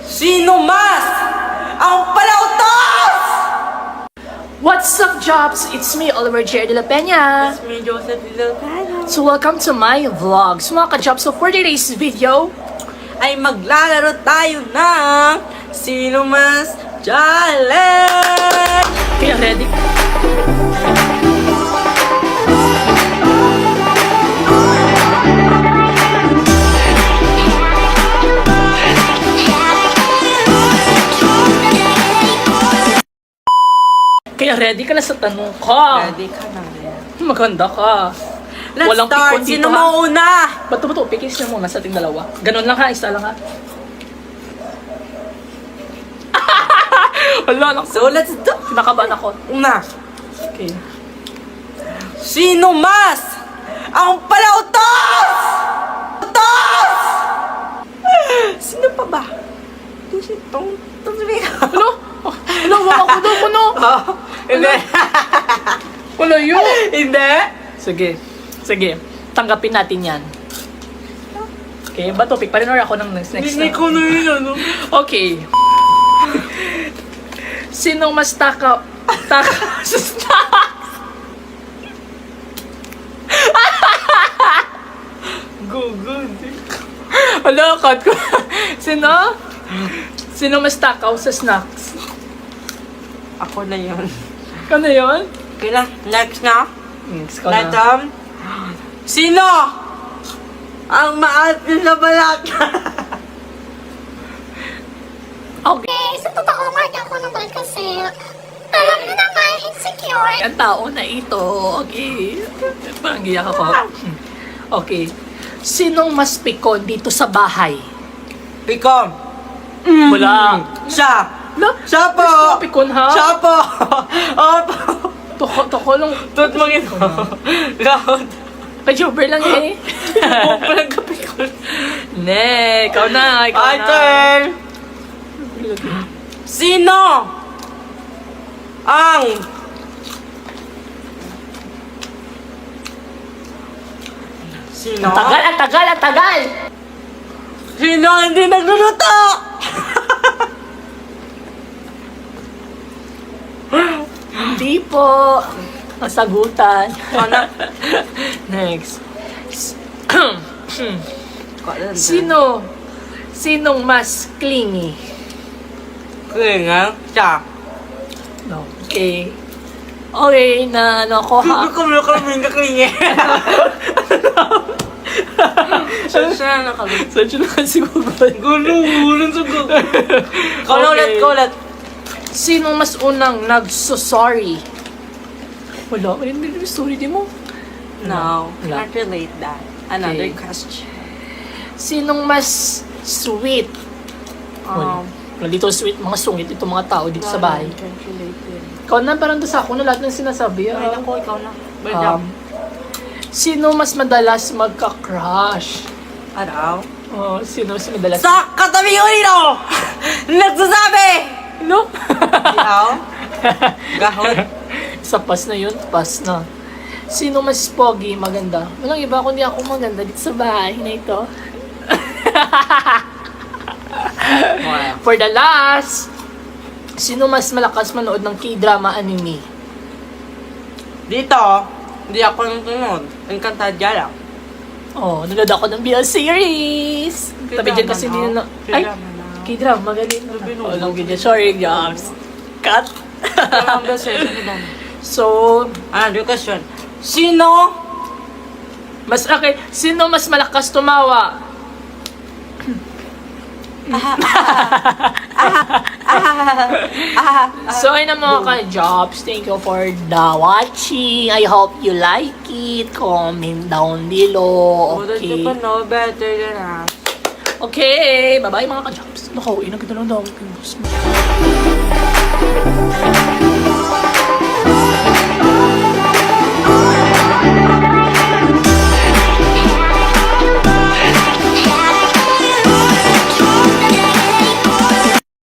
Sino mas ang palautos? What's up, Jobs? It's me, Oliver J. de la Peña. It's me, Joseph Ilocano. So welcome to my vlogs, mga ka-Jobs. So for today's video, Ay maglalaro tayo ng Sino Mas Challenge! kaya ready? Kaya ready ka na sa tanong ko. Ready ka na rin. Maganda ka. Let's Walang start! pikon dito, Sino ha? mauna? Bato, pikis na muna sa ating dalawa. Ganun lang ha, isa lang ha. Wala, So let's do! kinakabahan ako. Una, Okay. sino mas ang palautos? Palautos! Sino pa ba? Itong Ano? Ano, wala ko daw, ano? Hindi. Wala yun. Hindi. Sige. Tanggapin natin yan. Okay, ba topic pa rin or ako ng next Hindi na? ko na yun, ano? Okay. Sinong mas taka sa snacks? Good. Wala, cut ko. Sino mas takaw sa snacks? Ako na yun. Ano yun? Okay na, next na. Next ko na. Next, sino ang maatin na balat? Okay. Sa totoo nga niya ako naman kasi alam niyo naman, insecure. Ang tao na ito. Okay. Parang giyak ako. Okay. Sinong mas pikon dito sa bahay? Pikom. Wala. Siya. Wala. Siya po. Gusto mo pikon, ha? Siya po. Opo. Toko lang. Tut mo ito. Gahot. Kajober lang eh. Parang kapikon. Ne, ikaw na. My turn. Sino ang Sino? Ang tagal. Sino ang hindi nagluluto? Hindi po. Masagutan. Ano? Next. Sino? Sinong mas clingy? Kaya siya. No. Okay. Okay, na ano ko ha. Hindi ko may kaklingi. Siya na kami. Saan siya nakasigugan? Gulong sa gulo. Kaulat. Sinong mas unang nagso-sorry? Wala. Hindi sorry di mo. No, Wala. can't relate that. Another Okay. question. Sinong mas sweet? Wala. Dito sweet, mga sungit itong mga tao dito sa bahay. Can't relate it. Ikaw na, parang doon sa ako na lahat ng sinasabi. Ay, naku, ikaw na. Baldam. Sino mas madalas magka-crush? Araw? Sino mas madalas? Sa katabi ko dito! Nagsasabi! No? Ikaw? Gahot? Sa pas na yun, pas na. Sino mas pogi, maganda? Walang iba kundi ako maganda dito sa bahay na ito. For the last, sino mas malakas manood ng K-drama anime? Dito, hindi ako nanonood. Encantadia lang. Nanood ako ng BL series. Tabi dyan kasi din na... Ay, K-drama, magaling. Walang ganyan. Sorry, Jobs. Cut. So, Another question. Sino? Sino mas malakas tumawa? So, ayun na mga ka-Jobs. Thank you for the watching. I hope you like it. Comment down below. Okay. know better than us. Okay. Bye-bye mga ka-Jobs. Nako, inaganda lang daw.